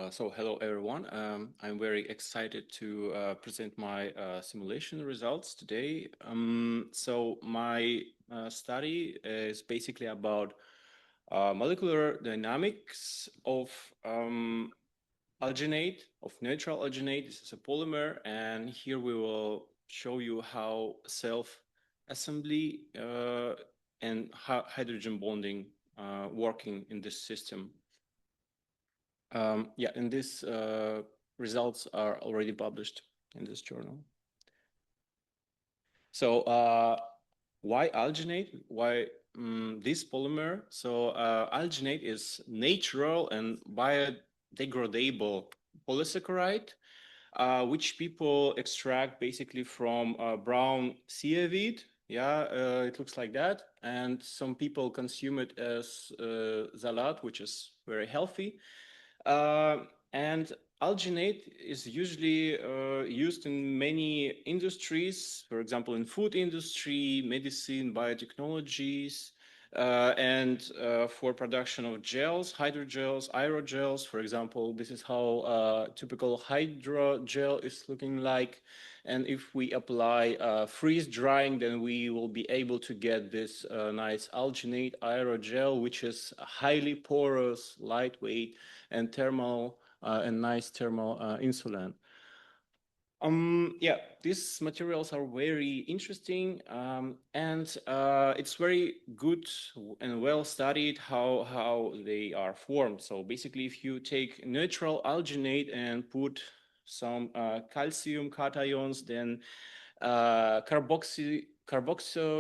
So hello everyone. I'm very excited to present my simulation results today. So my study is basically about molecular dynamics of alginate, of neutral alginate. This is a polymer, and here we will show you how self-assembly and hydrogen bonding working in this system. Yeah, and these results are already published in this journal. So why alginate? Why this polymer? So alginate is natural and biodegradable polysaccharide, which people extract basically from brown seaweed. Yeah, it looks like that. And some people consume it as salad, which is very healthy. And alginate is usually used in many industries, for example, in food industry, medicine, biotechnologies, and for production of gels, hydrogels, aerogels. For example, this is how typical hydrogel is looking like. And if we apply freeze drying, then we will be able to get this nice alginate aerogel, which is highly porous, lightweight, and thermal and nice thermal insulin. Yeah, these materials are very interesting, and it's very good and well studied how they are formed. So basically, if you take neutral alginate and put some calcium cations, then carboxyl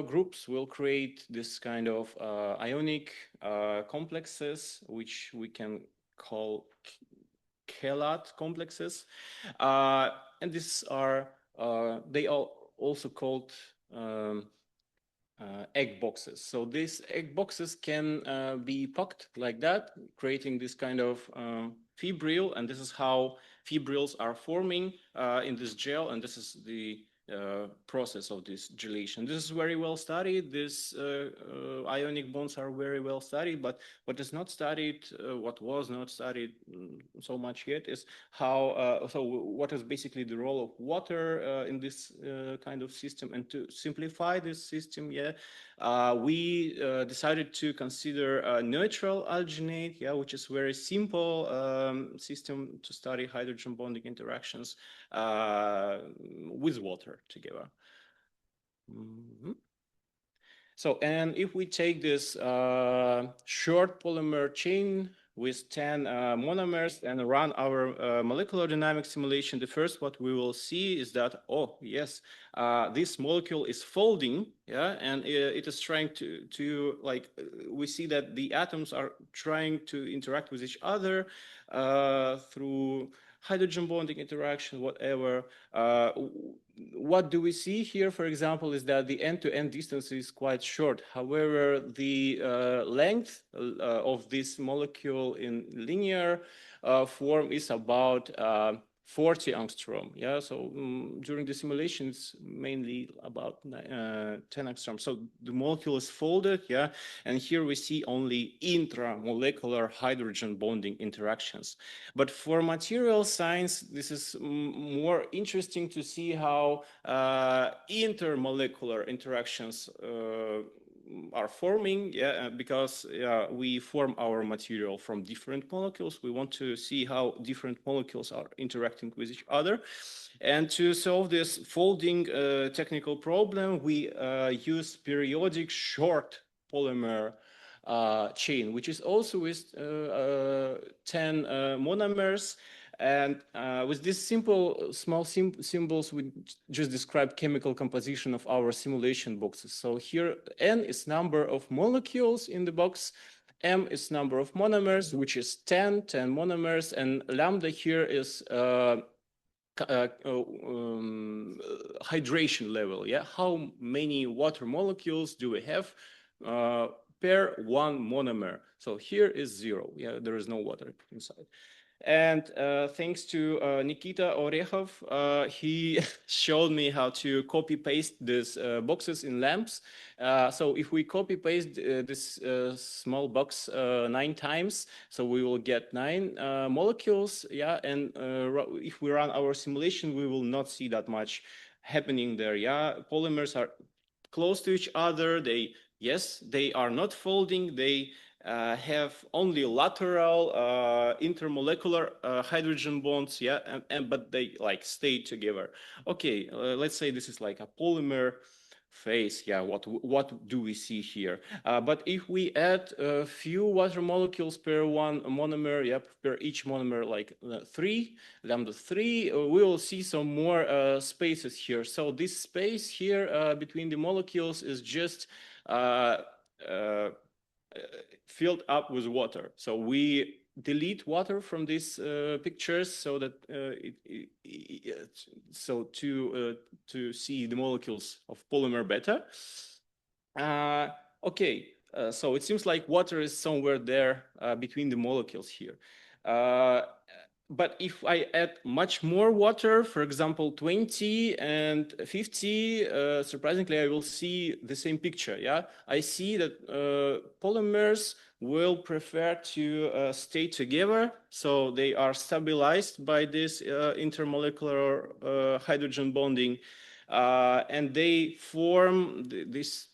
groups will create this kind of ionic complexes, which we can call chelate complexes, and these are they are also called egg boxes. So these egg boxes can be packed like that, creating this kind of fibril, and this is how fibrils are forming in this gel, and this is the process of this gelation. This is very well studied. These ionic bonds are very well studied, but what is not studied, what was not studied so much yet, is how, so what is basically the role of water in this kind of system. And to simplify this system, yeah, we decided to consider a neutral alginate, yeah, which is very simple system to study hydrogen bonding interactions with water together. So, and if we take this short polymer chain with 10 monomers and run our molecular dynamic simulation, the first what we will see is that, oh, yes, this molecule is folding, yeah, and it is trying to like, we see that the atoms are trying to interact with each other through hydrogen bonding interaction, whatever. What do we see here, for example, is that the end-to-end distance is quite short. However, the length of this molecule in linear form is about 40 angstrom. Yeah, so during the simulation, it's mainly about 10 angstrom. So the molecule is folded, yeah, and here we see only intramolecular hydrogen bonding interactions. But for material science, this is more interesting to see how intermolecular interactions are forming, yeah, because we form our material from different molecules. We want to see how different molecules are interacting with each other. And to solve this folding technical problem, we use periodic short polymer chain, which is also with 10 monomers. And with these simple, small symbols, we just describe chemical composition of our simulation boxes. So here, N is number of molecules in the box, M is number of monomers, which is 10 monomers, and lambda here is hydration level. Yeah, how many water molecules do we have per one monomer? So here is 0. Yeah, there is no water inside. And thanks to Nikita Orehov, he showed me how to copy paste these boxes in lamps. So if we copy paste this small box 9 times, so we will get 9 molecules. Yeah, and if we run our simulation, we will not see that much happening there. Yeah, polymers are close to each other. Yes, they are not folding. They have only lateral intermolecular hydrogen bonds, yeah, but they like stay together. Okay, let's say this is like a polymer phase. Yeah, what do we see here? But if we add a few water molecules per one monomer, yeah, per each monomer, like 3, lambda 3, we will see some more spaces here. So this space here between the molecules is just filled up with water. So we delete water from these pictures so that to see the molecules of polymer better. Okay, so it seems like water is somewhere there between the molecules here. But if I add much more water, for example, 20 and 50, surprisingly, I will see the same picture. Yeah, I see that polymers will prefer to stay together, so they are stabilized by this intermolecular hydrogen bonding, and they form this.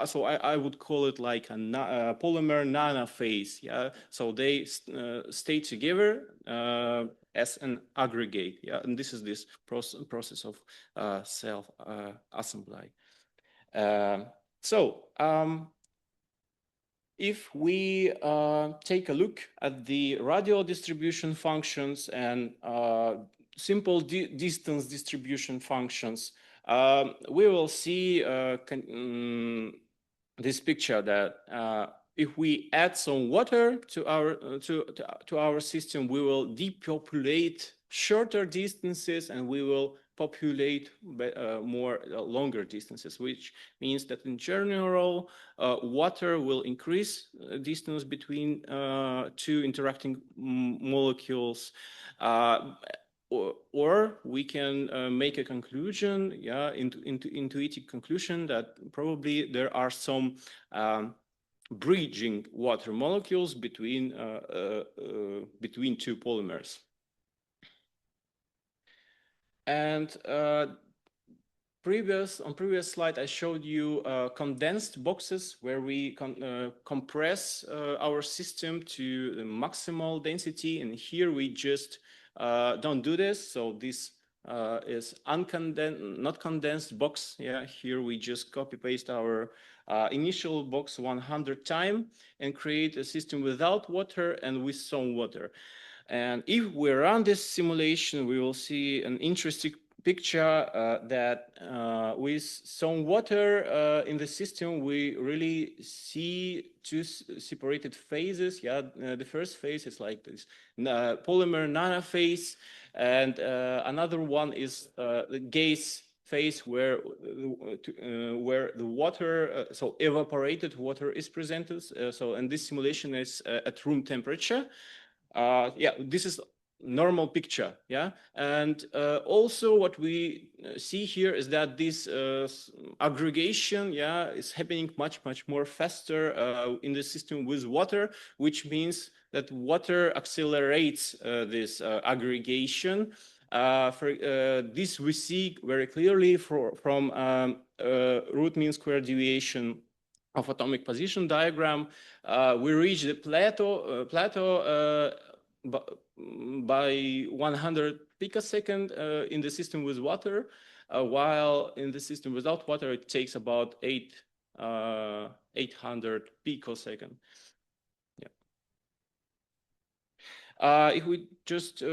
So I would call it like a polymer nanophase. Yeah, so they stay together as an aggregate. Yeah, and this is this process of self assembly. If we take a look at the radial distribution functions and simple distance distribution functions, we will see this picture that if we add some water to our system, we will depopulate shorter distances and we will populate more longer distances, which means that in general, water will increase distance between two interacting molecules. Or we can make a conclusion, yeah, intuitive conclusion that probably there are some bridging water molecules between two polymers. And on previous slide, I showed you condensed boxes where we compress our system to the maximal density, and here we just don't do this. So this is not condensed box. Yeah, here we just copy paste our initial box 100 times and create a system without water and with some water. And if we run this simulation, we will see an interesting picture that with some water in the system, we really see two separated phases. Yeah, the first phase is like this polymer nanophase, and another one is the gas phase where the water, so evaporated water is presented. And this simulation is at room temperature. Yeah, this is normal picture. Yeah, and also what we see here is that this aggregation, yeah, is happening much more faster in the system with water, which means that water accelerates this aggregation. For this we see very clearly from root mean square deviation of atomic position diagram. We reach the plateau by 100 picosecond in the system with water, while in the system without water it takes about 800 picosecond. Yeah. If we just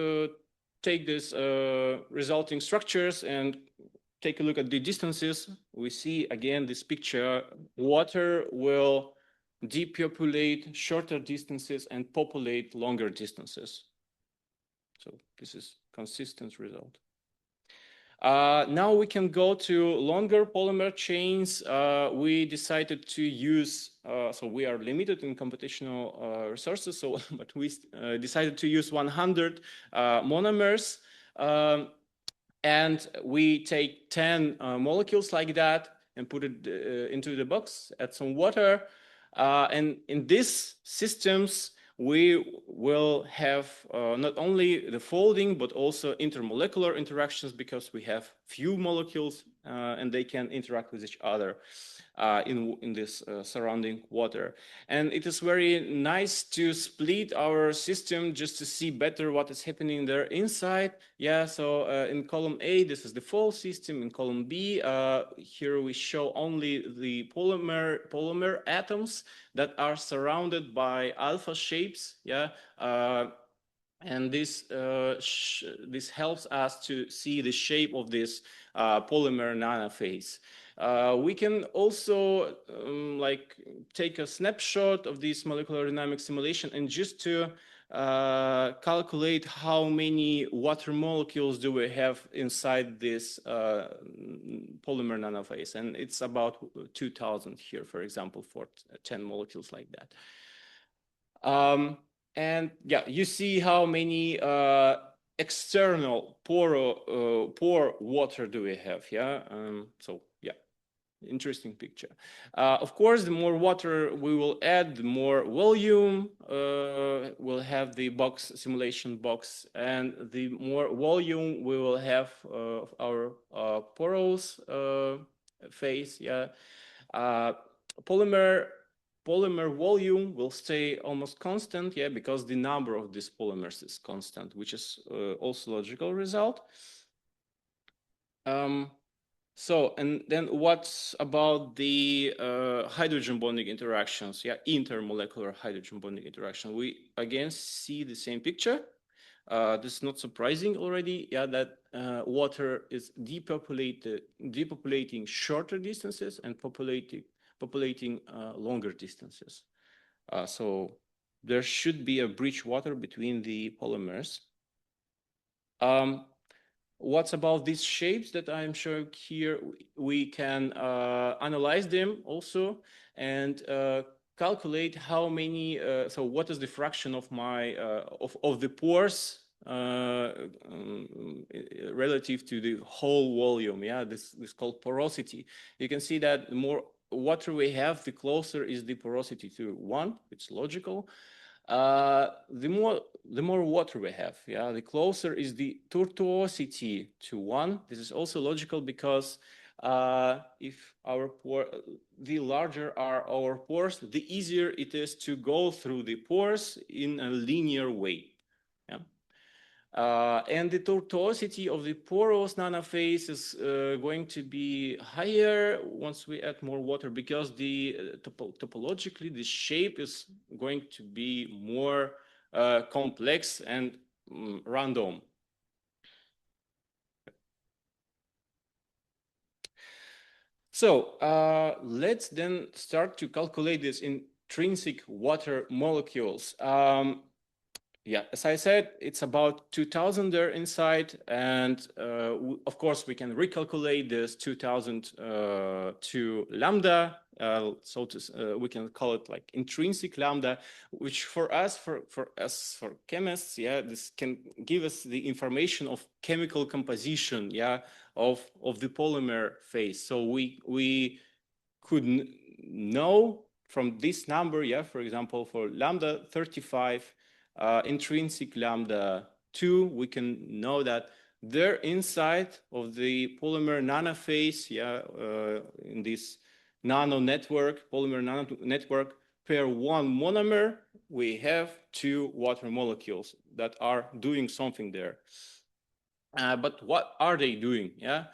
take these resulting structures and take a look at the distances, we see again this picture. Water will depopulate shorter distances and populate longer distances. So this is consistent result. Now we can go to longer polymer chains. We decided to use, so we are limited in computational resources, so but we decided to use 100 monomers. And we take 10 molecules like that and put it into the box, add some water. And in these systems, we will have not only the folding, but also intermolecular interactions, because we have few molecules and they can interact with each other in this surrounding water. And it is very nice to split our system just to see better what is happening there inside. Yeah, so in column A, this is the fold system. In column B, here we show only the polymer atoms that are surrounded by alpha shapes. Yeah. And this helps us to see the shape of this polymer nanophase. We can also like take a snapshot of this molecular dynamic simulation and just to calculate how many water molecules do we have inside this polymer nanophase. And it's about 2,000 here, for example, for 10 molecules like that. And yeah, you see how many external pore water do we have? Yeah. So yeah, interesting picture. Of course, the more water we will add, the more volume we'll have the box simulation box, and the more volume we will have our porous phase. Yeah. Polymer volume will stay almost constant, yeah, because the number of these polymers is constant, which is also a logical result. So, and then what's about the hydrogen bonding interactions? Yeah, intermolecular hydrogen bonding interaction. We again see the same picture. This is not surprising already. Yeah, that water is depopulating shorter distances and populating longer distances. So there should be a bridge water between the polymers. What's about these shapes that I'm showing here? We can analyze them also and calculate how many, so what is the fraction of my, of the pores relative to the whole volume. Yeah, this is called porosity. You can see that the more water we have, the closer is the porosity to 1. It's logical. The more water we have, yeah, the closer is the tortuosity to 1. This is also logical because if the larger are our pores, the easier it is to go through the pores in a linear way. Yeah. And the tortuosity of the porous nanophase is going to be higher once we add more water, because the topologically the shape is going to be more complex and random. So let's then start to calculate this intrinsic water molecules. Yeah, as I said, it's about 2,000 there inside, and of course we can recalculate this 2,000 to lambda. So we can call it like intrinsic lambda, which for us, for chemists, yeah, this can give us the information of chemical composition, yeah, of the polymer phase. So we could know from this number, yeah, for example, for lambda 35. Intrinsic lambda 2, we can know that there inside of the polymer nanophase, yeah, in this nano network, polymer nano network, per 1 monomer, we have 2 water molecules that are doing something there. But what are they doing? Yeah,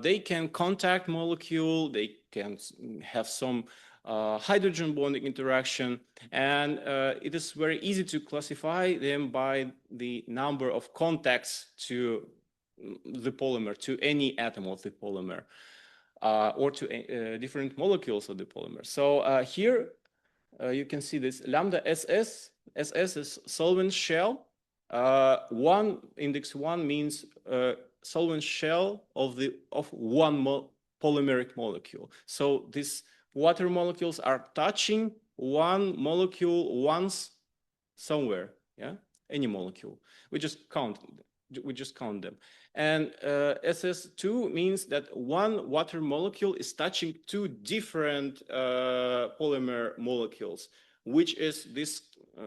they can contact molecule, they can have some hydrogen bonding interaction, and it is very easy to classify them by the number of contacts to the polymer, to any atom of the polymer, or to different molecules of the polymer. So here you can see this lambda SS. SS is solvent shell. Index 1 means solvent shell of one polymeric molecule. So these water molecules are touching one molecule once somewhere, yeah, any molecule. We just count them. And SS2 means that one water molecule is touching two different polymer molecules, which is this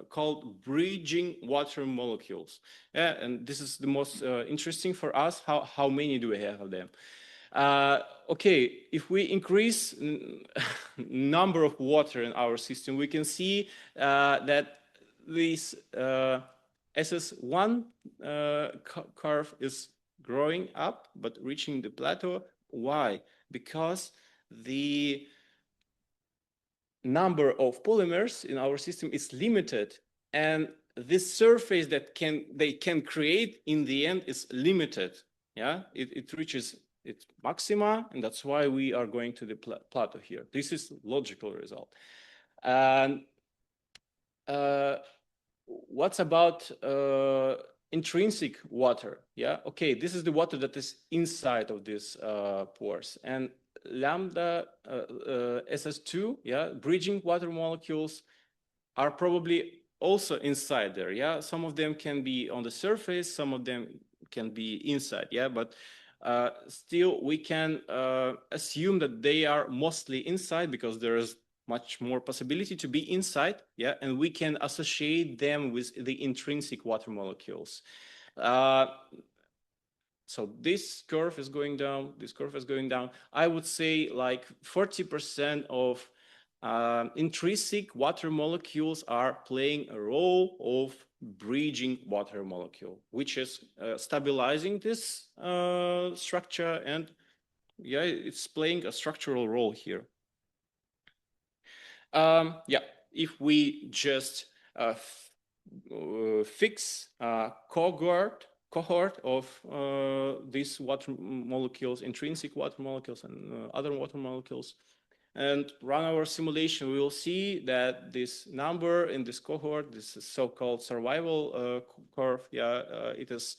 called bridging water molecules. Yeah, and this is the most interesting for us. How many do we have of them? Okay, if we increase number of water in our system, we can see that this SS1 curve is growing up, but reaching the plateau. Why? Because the number of polymers in our system is limited, and this surface that they can create in the end is limited. Yeah, it reaches its maxima, and that's why we are going to the plateau here. This is logical result. And what's about intrinsic water? Yeah, okay, this is the water that is inside of these pores, and lambda SS2, yeah, bridging water molecules are probably also inside there. Yeah, some of them can be on the surface, some of them can be inside. Yeah, but still we can assume that they are mostly inside because there is much more possibility to be inside. Yeah, and we can associate them with the intrinsic water molecules. So this curve is going down, this curve is going down. I would say like 40% of intrinsic water molecules are playing a role of bridging water molecule, which is stabilizing this structure, and yeah, it's playing a structural role here. Yeah, if we just fix a cohort of these water molecules, intrinsic water molecules and other water molecules, and run our simulation, we will see that this number in this cohort, this is so-called survival curve, yeah, it is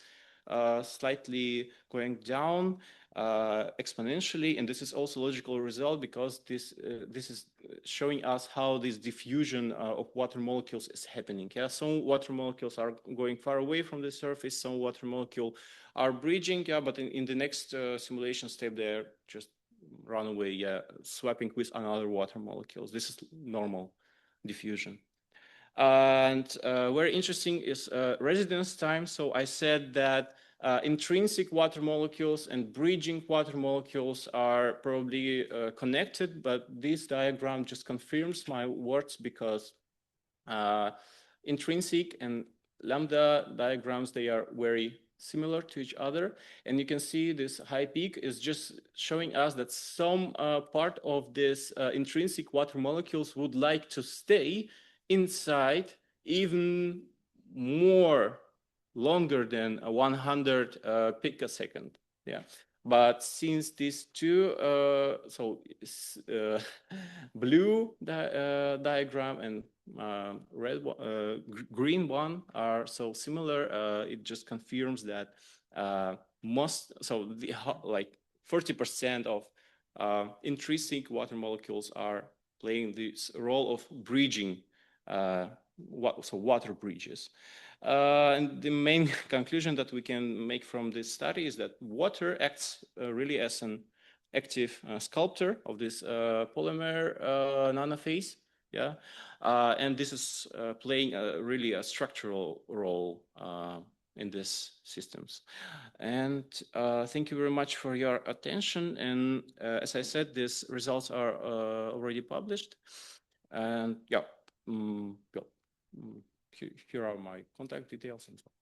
slightly going down exponentially, and this is also logical result because this is showing us how this diffusion of water molecules is happening. Yeah, some water molecules are going far away from the surface, some water molecule are bridging, yeah, but in the next simulation step, they're just run away, yeah, swapping with another water molecules. This is normal diffusion. And very interesting is residence time. So I said that intrinsic water molecules and bridging water molecules are probably connected, but this diagram just confirms my words because intrinsic and lambda diagrams, they are very similar to each other. And you can see this high peak is just showing us that some part of this intrinsic water molecules would like to stay inside even more longer than 100 picosecond. Yeah. But since these two, blue diagram and green one are so similar, it just confirms that like 40% of intrinsic water molecules are playing this role of bridging, water bridges. And the main conclusion that we can make from this study is that water acts really as an active sculptor of this polymer nanophase. Yeah, and this is playing really a structural role in these systems. And thank you very much for your attention. And as I said, these results are already published. And yeah, here are my contact details and so on.